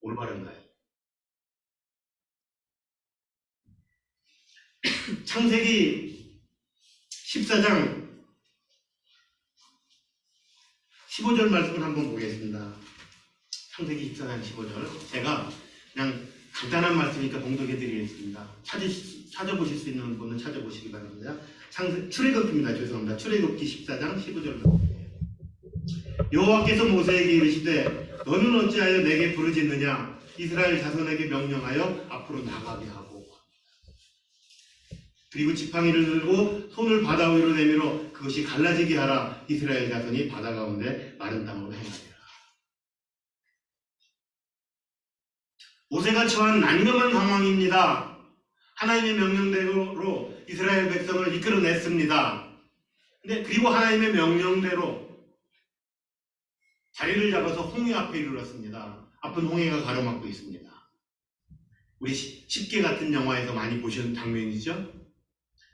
올바른가요? 창세기 14장 15절 말씀을 한번 보겠습니다. 창세기 14장 15절. 제가 그냥 간단한 말씀이니까 봉독해 드리겠습니다. 찾아보실 수 있는 분은 찾아보시기 바랍니다. 출애굽기입니다. 죄송합니다. 출애굽기 14장 15절. 여호와께서 모세에게 이르시되 너는 어찌하여 내게 부르짖느냐? 이스라엘 자손에게 명령하여 앞으로 나가게 하고, 그리고 지팡이를 들고 손을 바다 위로 내밀어 그것이 갈라지게 하라. 이스라엘 자손이 바다 가운데 마른 땅으로 행하리라. 모세가 처한 난감한 상황입니다. 하나님의 명령대로 이스라엘 백성을 이끌어냈습니다. 그리고 하나님의 명령대로 자리를 잡아서 홍해 앞에 이르렀습니다. 앞은 홍해가 가로막고 있습니다. 우리 십계 같은 영화에서 많이 보시는 장면이죠.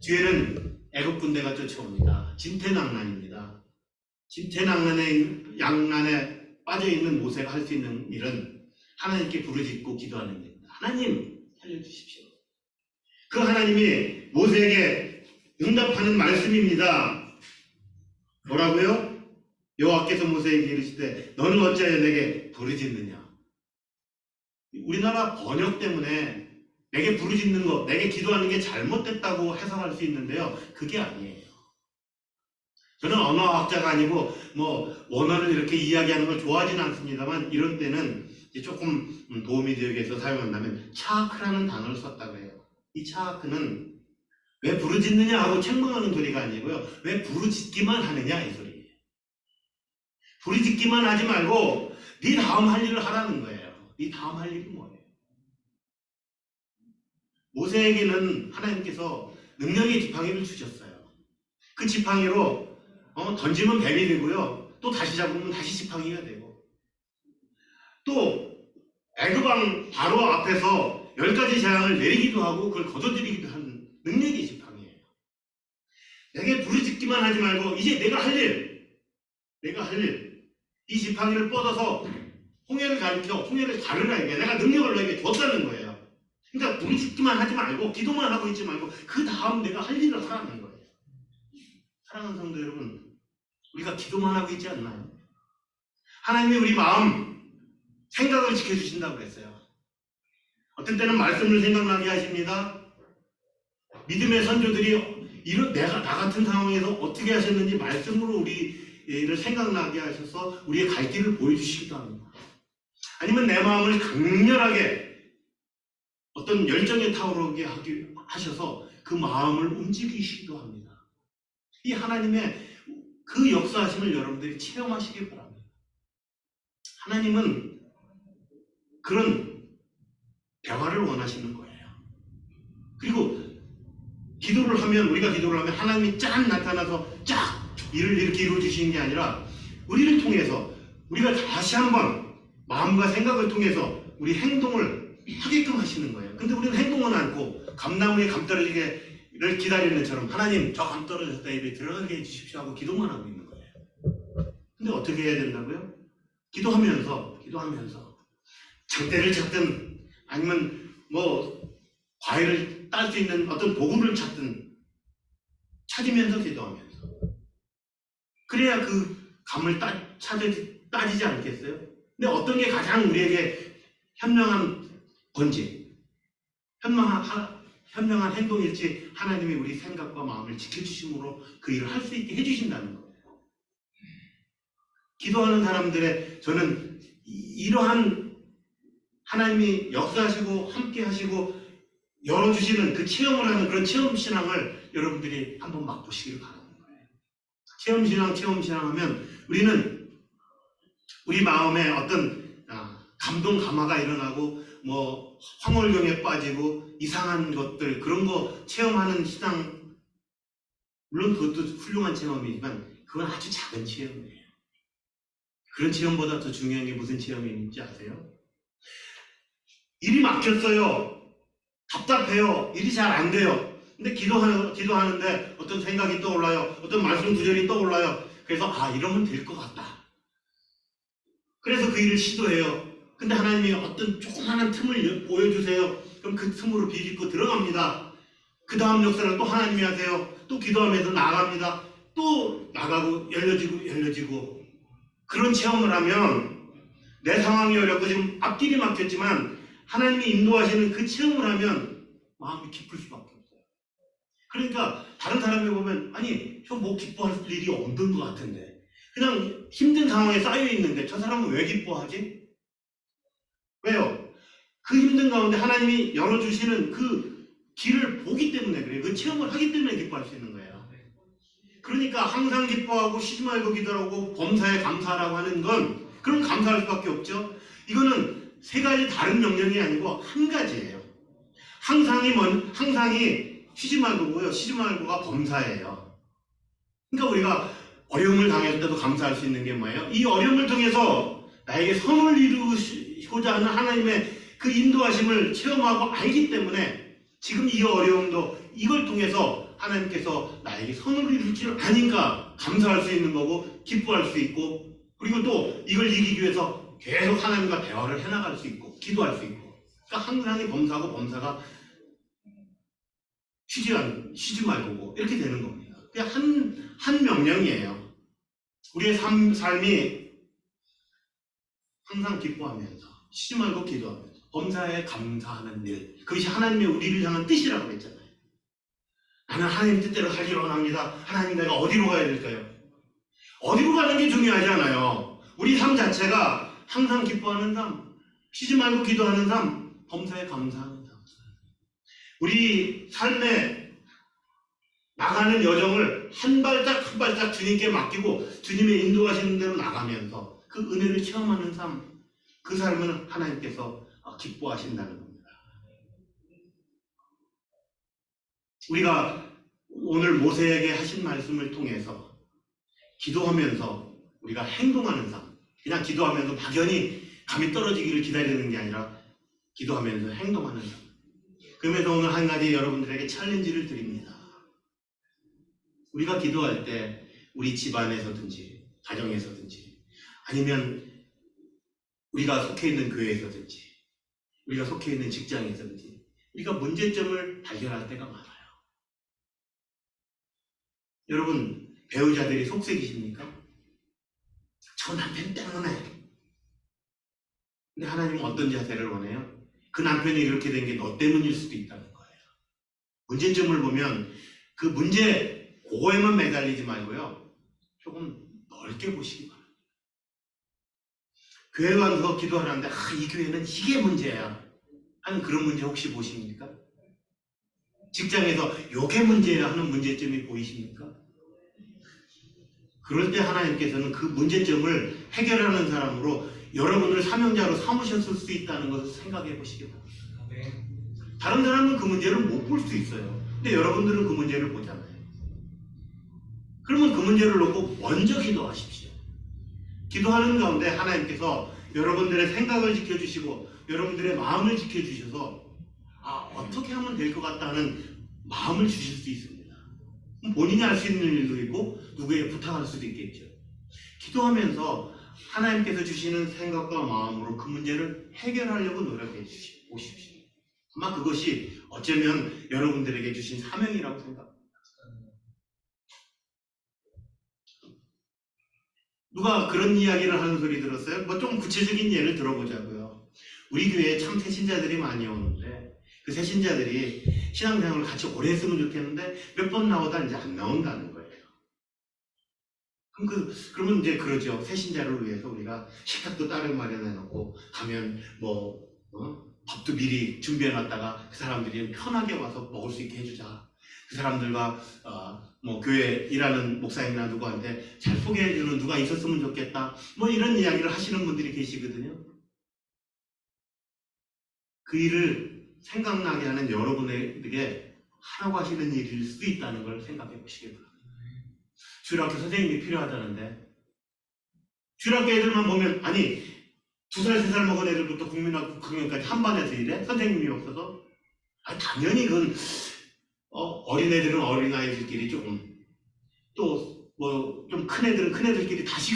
뒤에는 애굽 군대가 쫓아옵니다. 진퇴양난입니다. 양난에 빠져있는 모세가 할 수 있는 일은 하나님께 부르짖고 기도하는 겁니다. 하나님 살려주십시오. 그 하나님이 모세에게 응답하는 말씀입니다. 뭐라고요? 여호와께서 모세에게 이르시되 너는 어찌하여 내게 부르짖느냐? 우리나라 번역 때문에 내게 부르짖는 것, 내게 기도하는 게 잘못됐다고 해석할 수 있는데요. 그게 아니에요. 저는 언어학자가 아니고 원어를 이렇게 이야기하는 걸 좋아하지는 않습니다만, 이런 때는 조금 도움이 되기 위해서 사용한다면 차크라는 단어를 썼다고 해요. 이 차크는 왜 부르짖느냐 하고 책망하는 소리가 아니고요. 왜 부르짖기만 하느냐 이 소리예요. 부르짖기만 하지 말고 네 다음 할 일을 하라는 거예요. 네 다음 할 일이 뭐예요? 모세에게는 하나님께서 능력의 지팡이를 주셨어요. 그 지팡이로 던지면 뱀이 되고요. 또 다시 잡으면 다시 지팡이가 되고, 또 애굽왕 바로 앞에서 10가지 재앙을 내리기도 하고 그걸 거둬들이기도 하는 능력의 지팡이예요. 내게 부르짖기만 하지 말고 이제 내가 할 일, 이 지팡이를 뻗어서 홍해를 가리켜 홍해를 가르라, 이게 내가 능력을 너에게 줬다는 거예요. 그러니까 부르짖기만 하지 말고 기도만 하고 있지 말고 그 다음 내가 할 일을 하라는 거예요. 사랑하는 성도 여러분, 우리가 기도만 하고 있지 않나요? 하나님이 우리 마음 생각을 지켜주신다고 그랬어요. 어떤 때는 말씀을 생각나게 하십니다. 믿음의 선조들이 나 같은 상황에서 어떻게 하셨는지 말씀으로 우리를 생각나게 하셔서 우리의 갈 길을 보여주시기도 합니다. 아니면 내 마음을 강렬하게 어떤 열정에 타오르게 하셔서 그 마음을 움직이시기도 합니다. 이 하나님의 그 역사하심을 여러분들이 체험하시길 바랍니다. 하나님은 그런 대화를 원하시는 거예요. 그리고 우리가 기도를 하면 하나님이 짠 나타나서 쫙 일을 이렇게 이루어주시는 게 아니라 우리를 통해서 우리가 다시 한번 마음과 생각을 통해서 우리 행동을 하게끔 하시는 거예요. 근데 우리는 행동은 않고 감나무에 감 떨어지기를 기다리는 것처럼 하나님 저 감 떨어졌다 입에 들어가게 해주십시오 하고 기도만 하고 있는 거예요. 근데 어떻게 해야 된다고요? 기도하면서 장대를 찾든 아니면 과일을 딸 수 있는 어떤 도구를 찾으면서 기도하면서, 그래야 그 감을 따지지 않겠어요? 근데 어떤 게 가장 우리에게 현명한 건지, 현명한 행동일지 하나님이 우리 생각과 마음을 지켜주심으로 그 일을 할 수 있게 해주신다는 거예요. 기도하는 사람들의, 저는 이러한 하나님이 역사하시고 함께 하시고 열어주시는 그 체험을 하는 그런 체험신앙을 여러분들이 한번 맛보시길 바라는 거예요. 체험신앙 하면 우리는 우리 마음에 어떤 감동 감화가 일어나고 황홀경에 빠지고 이상한 것들, 그런 거 체험하는 신앙, 물론 그것도 훌륭한 체험이지만 그건 아주 작은 체험이에요. 그런 체험보다 더 중요한 게 무슨 체험인지 아세요? 일이 막혔어요. 답답해요. 일이 잘 안 돼요. 근데 기도하는데 어떤 생각이 떠올라요. 어떤 말씀 구절이 떠올라요. 그래서 이러면 될 것 같다. 그래서 그 일을 시도해요. 근데 하나님이 어떤 조그마한 틈을 보여주세요. 그럼 그 틈으로 비집고 들어갑니다. 그 다음 역사를 또 하나님이 하세요. 또 기도하면서 나갑니다. 또 나가고 열려지고 그런 체험을 하면 내 상황이 어렵고 지금 앞길이 막혔지만 하나님이 인도하시는 그 체험을 하면 마음이 기쁠 수밖에 없어요. 그러니까 다른 사람이 보면 아니 저 뭐 기뻐할 일이 없는 것 같은데 그냥 힘든 상황에 쌓여 있는데 저 사람은 왜 기뻐하지? 왜요? 그 힘든 가운데 하나님이 열어주시는 그 길을 보기 때문에 그래요. 그 체험을 하기 때문에 기뻐할 수 있는 거예요. 그러니까 항상 기뻐하고 쉬지 말고 기도하고 범사에 감사하라고 하는 건 그럼 감사할 수밖에 없죠. 이거는 세 가지 다른 명령이 아니고 한 가지예요. 항상이 쉬지 말고고요. 쉬지 말고가 범사예요. 그러니까 우리가 어려움을 당할 때도 감사할 수 있는 게 뭐예요? 이 어려움을 통해서 나에게 선을 이루고자 하는 하나님의 그 인도하심을 체험하고 알기 때문에 지금 이 어려움도 이걸 통해서 하나님께서 나에게 선을 이룰 줄 아니까 감사할 수 있는 거고 기뻐할 수 있고 그리고 또 이걸 이기기 위해서 계속 하나님과 대화를 해나갈 수 있고 기도할 수 있고 그러니까 항상이 범사고 범사가 쉬지 말고 이렇게 되는 겁니다. 그냥 한 명령이에요. 우리의 삶이 항상 기뻐하면서 쉬지 말고 기도하면서 범사에 감사하는 일 그것이 하나님의 우리를 향한 뜻이라고 했잖아요. 나는 하나님 뜻대로 살기로 원합니다. 하나님 내가 어디로 가야 될까요? 어디로 가는 게 중요하지 않아요. 우리 삶 자체가 항상 기뻐하는 삶 쉬지 말고 기도하는 삶 범사에 감사하는 삶 우리 삶에 나가는 여정을 한 발짝 한 발짝 주님께 맡기고 주님의 인도하시는 대로 나가면서 그 은혜를 체험하는 삶, 그 삶은 하나님께서 기뻐하신다는 겁니다. 우리가 오늘 모세에게 하신 말씀을 통해서 기도하면서 우리가 행동하는 삶, 그냥 기도하면서 막연히 감이 떨어지기를 기다리는 게 아니라 기도하면서 행동하는 삶. 그러면서 오늘 한 가지 여러분들에게 챌린지를 드립니다. 우리가 기도할 때 우리 집안에서든지 가정에서든지 아니면 우리가 속해 있는 교회에서든지 우리가 속해 있는 직장에서든지 우리가 문제점을 발견할 때가 많아요. 여러분 배우자들이 속색이십니까? 저 남편 때문에. 근데 하나님은 어떤 자세를 원해요? 그 남편이 이렇게 된 게 너 때문일 수도 있다는 거예요. 문제점을 보면 그 문제 그거에만 매달리지 말고요. 조금 넓게 보시기 바랍니다. 교회 와서 기도하는데 이 교회는 이게 문제야 하는 그런 문제 혹시 보십니까? 직장에서 요게 문제야 하는 문제점이 보이십니까? 그럴 때 하나님께서는 그 문제점을 해결하는 사람으로 여러분을 사명자로 삼으셨을 수 있다는 것을 생각해 보시기 바랍니다. 다른 사람은 그 문제를 못 볼 수 있어요. 근데 여러분들은 그 문제를 보잖아요. 그러면 그 문제를 놓고 먼저 기도하십시오. 기도하는 가운데 하나님께서 여러분들의 생각을 지켜주시고 여러분들의 마음을 지켜주셔서 어떻게 하면 될 것 같다는 마음을 주실 수 있습니다. 본인이 할 수 있는 일도 있고 누구에게 부탁할 수도 있겠죠. 기도하면서 하나님께서 주시는 생각과 마음으로 그 문제를 해결하려고 노력해 보십시오. 아마 그것이 어쩌면 여러분들에게 주신 사명이라고 생각합니다. 누가 그런 이야기를 하는 소리 들었어요? 뭐 좀 구체적인 예를 들어보자고요. 우리 교회에 참 새신자들이 많이 오는데 그 새신자들이 신앙생활을 같이 오래 했으면 좋겠는데 몇 번 나오다 이제 안 나온다는 거예요. 그러면 이제 그러죠. 새신자를 위해서 우리가 식탁도 따로 마련해놓고 가면 밥도 미리 준비해놨다가 그 사람들이 편하게 와서 먹을 수 있게 해주자. 그 사람들과 교회 일하는 목사님이나 누구한테 잘 소개해주는 누가 있었으면 좋겠다. 이런 이야기를 하시는 분들이 계시거든요. 그 일을 생각나게 하는 여러분에게 하라고 하시는 일일 수 있다는 걸 생각해 보시기 바랍니다. 주일학교 선생님이 필요하다는데 주일학교 애들만 보면 2살, 3살 먹은 애들부터 국민학교 학년까지 한 반에서 일해? 선생님이 없어서? 당연히 그건 어린애들은 어린아이들끼리 조금 또 좀 큰 애들은 큰 애들끼리 다시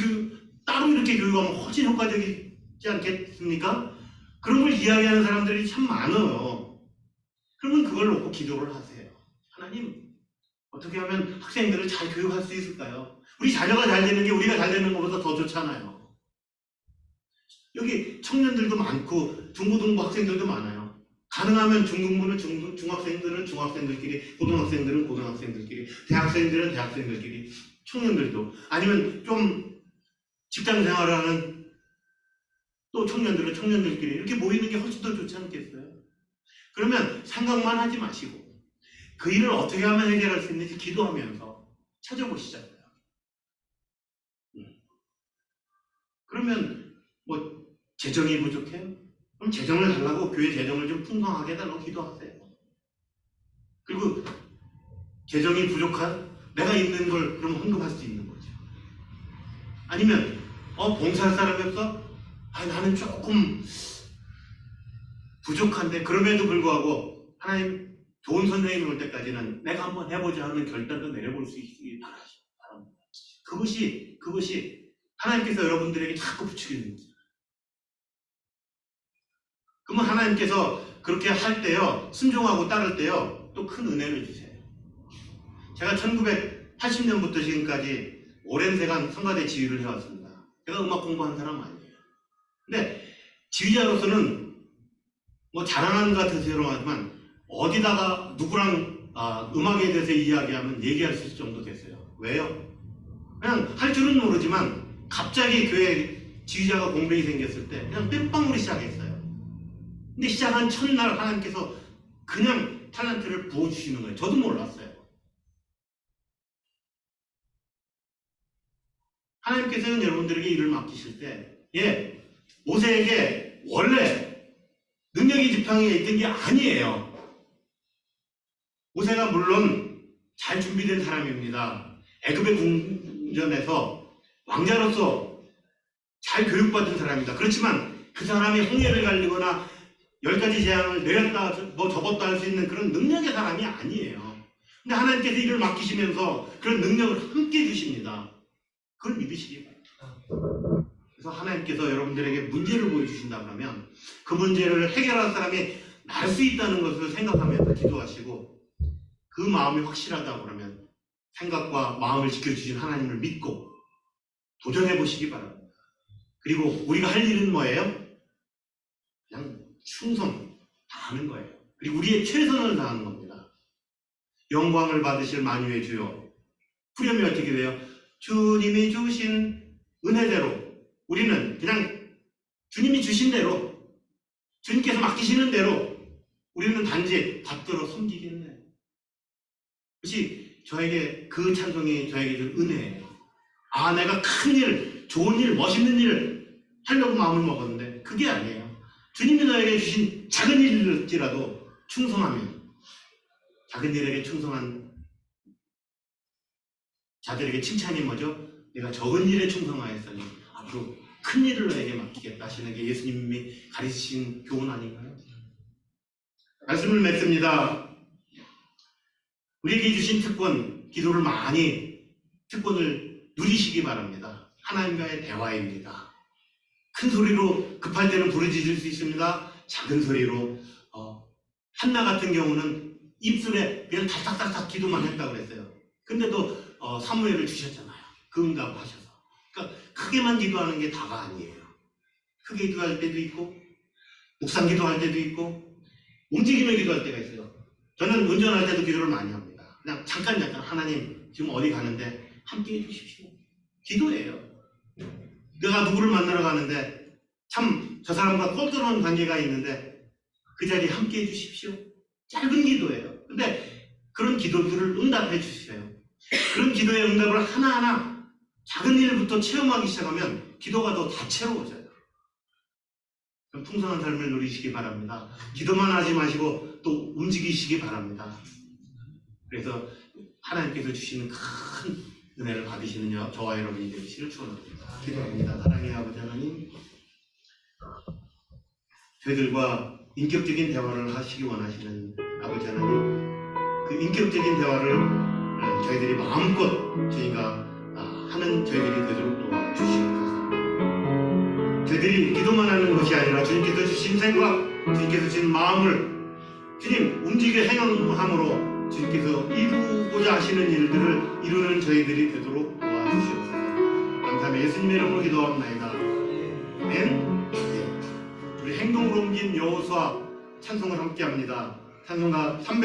따로 이렇게 교육하면 훨씬 효과적이지 않겠습니까? 그런 걸 이야기하는 사람들이 참 많아요. 그러면 그걸 놓고 기도를 하세요. 하나님, 어떻게 하면 학생들을 잘 교육할 수 있을까요? 우리 자녀가 잘 되는 게 우리가 잘 되는 것보다 더 좋잖아요. 여기 청년들도 많고 중고등부 학생들도 많아요. 가능하면 중등부는 중학생들은 중학생들끼리, 고등학생들은 고등학생들끼리, 대학생들은 대학생들끼리, 청년들도, 아니면 좀 직장 생활을 하는 또 청년들은 청년들끼리 이렇게 모이는 게 훨씬 더 좋지 않겠어요? 그러면 생각만 하지 마시고 그 일을 어떻게 하면 해결할 수 있는지 기도하면서 찾아보시잖아요. 그러면 뭐 재정이 부족해요? 그럼 재정을 달라고 교회 재정을 좀 풍성하게 해달라고 기도하세요. 그리고 재정이 부족한 내가 있는 걸 그럼 헌금할 수 있는 거죠. 아니면 봉사할 사람이 없어? 나는 조금 부족한데 그럼에도 불구하고 하나님 좋은 선생님이 올 때까지는 내가 한번 해보자 하는 결단도 내려볼 수 있기 바랍니다. 그것이 하나님께서 여러분들에게 자꾸 부추기는 거죠. 그러면 하나님께서 그렇게 할 때요, 순종하고 따를 때요, 또 큰 은혜를 주세요. 제가 1980년부터 지금까지 오랜 세간 성가대 지휘를 해왔습니다. 제가 음악 공부한 사람 아니에요. 근데 지휘자로서는 뭐 자랑하는 것 같아서 죄송하지만 어디다가 누구랑 음악에 대해서 이야기하면 얘기할 수 있을 정도 됐어요. 왜요? 그냥 할 줄은 모르지만 갑자기 교회 지휘자가 공백이 생겼을 때 그냥 땜빵으로 시작했어요. 근데 시작한 첫날 하나님께서 그냥 탤런트를 부어주시는 거예요. 저도 몰랐어요. 하나님께서는 여러분들에게 일을 맡기실 때 모세에게 원래 능력이 지팡이에 있던 게 아니에요. 모세가 물론 잘 준비된 사람입니다. 애굽의 궁전에서 왕자로서 잘 교육받은 사람입니다. 그렇지만 그 사람이 홍해를 갈리거나 10가지 재앙을 내렸다 접었다 할 수 있는 그런 능력의 사람이 아니에요. 근데 하나님께서 일을 맡기시면서 그런 능력을 함께 주십니다. 그걸 믿으시기 바랍니다. 그래서 하나님께서 여러분들에게 문제를 보여주신다 그러면 그 문제를 해결할 사람이 날 수 있다는 것을 생각하면서 기도하시고 그 마음이 확실하다 그러면 생각과 마음을 지켜주신 하나님을 믿고 도전해 보시기 바랍니다. 그리고 우리가 할 일은 뭐예요? 그냥 충성 다하는 거예요. 그리고 우리의 최선을 다하는 겁니다. 영광을 받으실 만유의 주여. 후렴이 어떻게 돼요? 주님이 주신 은혜대로 우리는 그냥 주님이 주신 대로 주님께서 맡기시는 대로 우리는 단지 받들어 섬기겠네요. 그것이 저에게 그 찬송이 저에게 준 은혜예요. 내가 큰 일, 좋은 일, 멋있는 일을 하려고 마음을 먹었는데 그게 아니에요. 주님이 나에게 주신 작은 일일지라도 충성하면 작은 일에게 충성한 자들에게 칭찬이 뭐죠? 내가 적은 일에 충성하였으니 앞으로 큰 일을 너에게 맡기겠다 하시는 게 예수님이 가르치신 교훈 아닌가요? 말씀을 맺습니다. 우리에게 주신 특권, 기도를 많이 특권을 누리시기 바랍니다. 하나님과의 대화입니다. 큰 소리로 급할 때는 부르짖을 수 있습니다. 작은 소리로 한나 같은 경우는 입술에 그냥 달싹달싹 기도만 했다고 그랬어요. 근데도 사무엘을 주셨잖아요. 그 응답하셔서. 그러니까 크게만 기도하는 게 다가 아니에요. 크게 기도할 때도 있고 묵상 기도할 때도 있고 움직이며 기도할 때가 있어요. 저는 운전할 때도 기도를 많이 합니다. 그냥 잠깐 하나님 지금 어디 가는데 함께 해주십시오. 기도예요. 내가 누구를 만나러 가는데 참 저 사람과 꼴뚜러운 관계가 있는데 그 자리에 함께 해주십시오. 짧은 기도예요. 근데 그런 기도들을 응답해 주세요. 그런 기도의 응답을 하나하나 작은 일부터 체험하기 시작하면 기도가 더 다채로워져요. 그럼 풍성한 삶을 누리시기 바랍니다. 기도만 하지 마시고 또 움직이시기 바랍니다. 그래서 하나님께서 주시는 큰 은혜를 받으시는 저와 여러분이 되시기를 축원합니다. 기도합니다. 사랑의 아버지 하나님, 저희들과 인격적인 대화를 하시기 원하시는 아버지 하나님, 그 인격적인 대화를 저희들이 마음껏 저희가 하는 저희들이 되도록 도와주시옵소서. 저희들이 기도만 하는 것이 아니라 주님께서 주신 생각, 주님께서 주신 마음을 주님 움직여 행함으로 주님께서 이루고자 하시는 일들을 이루는 저희들이 되도록 도와주시옵소서. 감사하며 예수님의 이름으로 기도합니다. 아멘. 우리 행동으로 옮긴 여호수아 찬송을 함께합니다. 찬송가 300